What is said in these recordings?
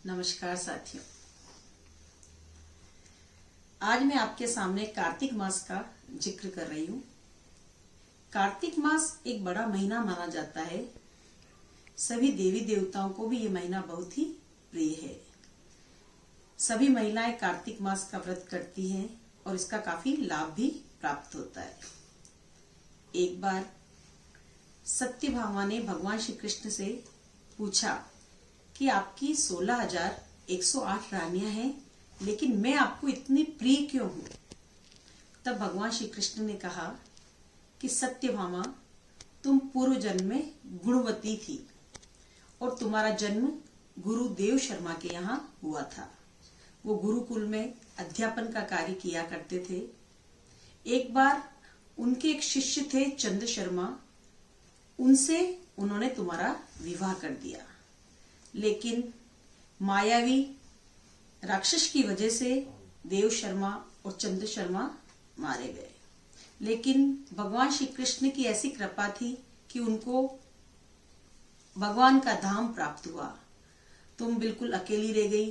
नमस्कार साथियों, आज मैं आपके सामने कार्तिक मास का जिक्र कर रही हूँ। कार्तिक मास एक बड़ा महीना माना जाता है। सभी देवी देवताओं को भी ये महीना बहुत ही प्रिय है। सभी महिलाएं कार्तिक मास का व्रत करती हैं और इसका काफी लाभ भी प्राप्त होता है। एक बार सत्यभामा ने भगवान श्री कृष्ण से पूछा कि आपकी 16,108 रानियां हैं, लेकिन मैं आपको इतनी प्रिय क्यों हूं? तब भगवान श्री कृष्ण ने कहा कि सत्यभामा, तुम पूर्व जन्म में गुणवती थी और तुम्हारा जन्म गुरुदेव शर्मा के यहाँ हुआ था। वो गुरुकुल में अध्यापन का कार्य किया करते थे। एक बार उनके एक शिष्य थे चंद शर्मा, उनसे उन्होंने तुम्हारा विवाह कर दिया, लेकिन मायावी राक्षस की वजह से देव शर्मा और चंद्र शर्मा मारे गए। लेकिन भगवान श्री कृष्ण की ऐसी कृपा थी कि उनको भगवान का धाम प्राप्त हुआ। तुम बिल्कुल अकेली रह गई,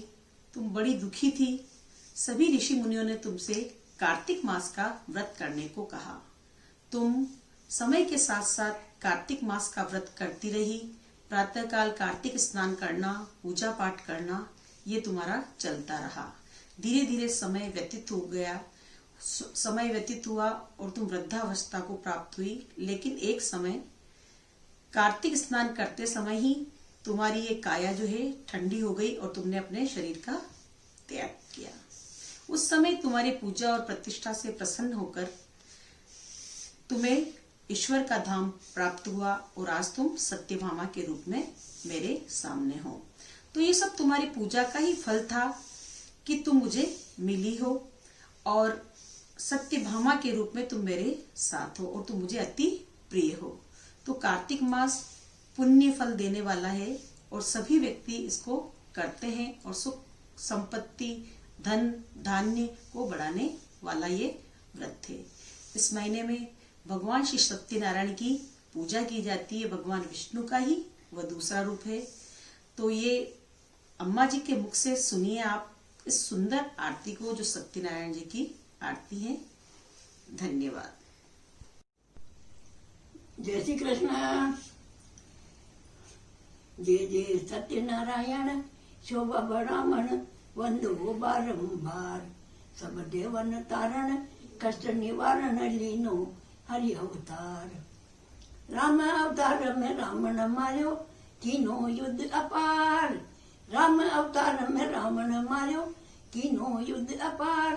तुम बड़ी दुखी थी। सभी ऋषि मुनियों ने तुमसे कार्तिक मास का व्रत करने को कहा। तुम समय के साथ साथ कार्तिक मास का व्रत करती रही। प्रातःकाल कार्तिक स्नान करना, पूजा पाठ करना, ये तुम्हारा चलता रहा। धीरे धीरे समय व्यतीत हो गया। समय व्यतीत हुआ और तुम वृद्धावस्था को प्राप्त हुई। लेकिन एक समय कार्तिक स्नान करते समय ही तुम्हारी ये काया जो है ठंडी हो गई और तुमने अपने शरीर का त्याग किया। उस समय तुम्हारी पूजा और प्रतिष्ठा से प्रसन्न होकर तुम्हें ईश्वर का धाम प्राप्त हुआ और आज तुम सत्यभामा के रूप में मेरे सामने हो। तो ये सब तुम्हारी पूजा का ही फल था कि तुम मुझे मिली हो और सत्यभामा के रूप में तुम मेरे साथ हो और तुम मुझे अति प्रिय हो। तो कार्तिक मास पुण्य फल देने वाला है और सभी व्यक्ति इसको करते हैं और सुख संपत्ति, धन धान्य को बढ़ाने वाला ये व्रत है। इस महीने में भगवान श्री सत्यनारायण की पूजा की जाती है। भगवान विष्णु का ही वह दूसरा रूप है। तो ये अम्मा जी के मुख से सुनिए आप इस सुंदर आरती को, जो सत्यनारायण जी की आरती है। धन्यवाद। जय श्री कृष्ण। जय जय सत्यनारायण, शोभा बढ़ामण, वंदो बारंबार। सब देवन तारण, कष्ट निवारण, लीनो हरि अवतार। राम अवतार में रावण मार्यो, तीनों युद्ध अपार। राम अवतार में रावण मार्यो, तीनों युद्ध अपार।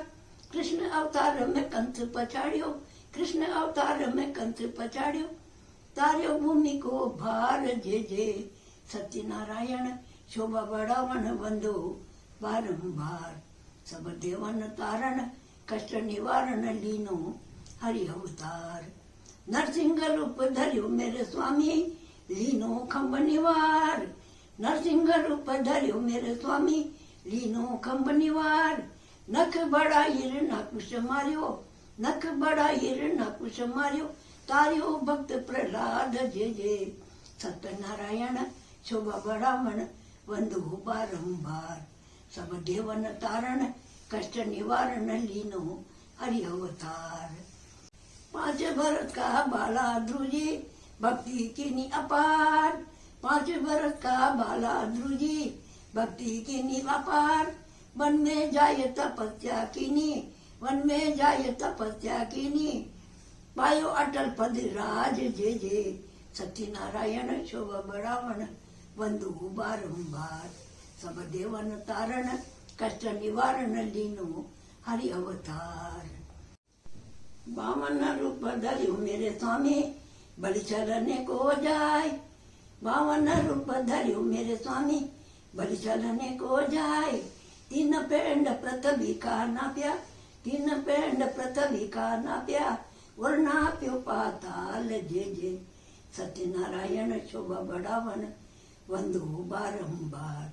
कृष्ण अवतार में कंस पछाड़ियो, कृष्ण अवतार में कंस पछाड़ियो। तार्यो भूमि को भार। जय जय सत्यनारायण, शोभा बढ़ावन, वंदो बारंबार। सब देवन तारण, कष्ट निवारण, लीनो हरि अवतार। नरसिंह रूप धर्यो मेरे स्वामी, लीनो खंब निवार। नरसिंह रूप धर्यो मेरे स्वामी, लीनो खंब निवार। नख बड़ा हिरण्यकुश मार्यो, नख बड़ा हिरण्यकुश मार्यो। तार्यो भक्त प्रहलाद। जय जय सत्यनारायण, शोभा बढ़ावन, वंदो बारंबार। सब देवन तारण, कष्ट निवारण, लीनो हरि अवतार। 5 बरस का बाला ध्रुजी, भक्ति कीनी अपार। 5 बरस का बाला ध्रुजी, भक्ति कीनी अपार। वन में जाय तपस्या कीनी, वन में जाय तपस्या कीनी। पायो अटल पद राज। जय जय सत्यनारायण, शोभा बढ़ावन, वंदो बारंबार। सब देवन तारण, कष्ट निवारण, लीनो हरि अवतार। बावन रूप धर्यो मेरे स्वामी, बलि चलने को जाय। बावन रूप धर्यो मेरे स्वामी, बलि चलने को जाय। 3 पेंड पृथ्वी का नाप्या, 3 पेंड पृथ्वी का नाप्या। और नाप्यो पाताल। जय जय सत्यनारायण, शोभा बढ़ावन, वंदो बारंबार।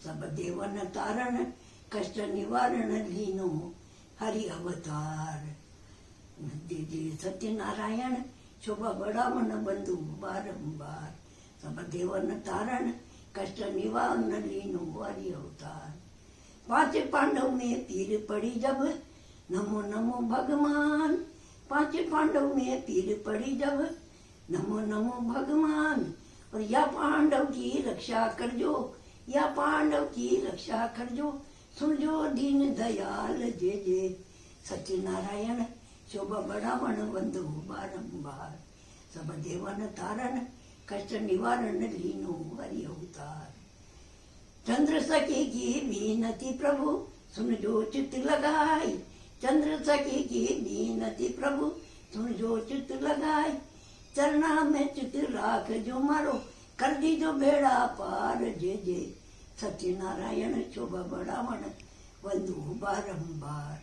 सब देवन तारण, कष्ट निवारण, लीनो हरि अवतार। जय जय सत्यनारायण, शोभा बढ़ावन, वंदो बारंबार। सब देवन तारण, कष्ट निवारण, लीनो हरि अवतार। पांच पांडव में पीर पड़ी जब, नमो नमो भगवान। पांच पांडव में पीर पड़ी जब, नमो नमो भगवान। और या पांडव की रक्षा कर जो, या पांडव की रक्षा कर जो, सुन जो दीन दयाल जय जय। सत्यनारायण शोभा बढ़ावण वंदो बारंबार। सब देवन तारण कष्ट निवारण लीनो हरि अवतार। चंद्र सखी की बीनती प्रभु, सुन जो चित लगाई। चंद्र सखी की बीनती प्रभु, सुन जो चित लगाई। चरना में चित राख जो मारो, कर दी जो बेड़ा पार जय जय। सत्यनारायण शोभा बढ़ावण वंदो बारंबार।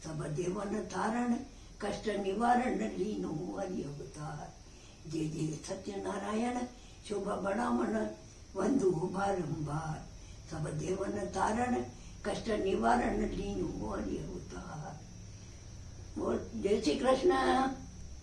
सब देवन तारण कष्ट निवारण लीनो हरि अवतार। जय जय सत्यनारायण शोभा बढ़ावण वंदो बारंबार। सब देवन तारण कष्ट निवारण लीनो हरि अवतार। जय श्री कृष्ण।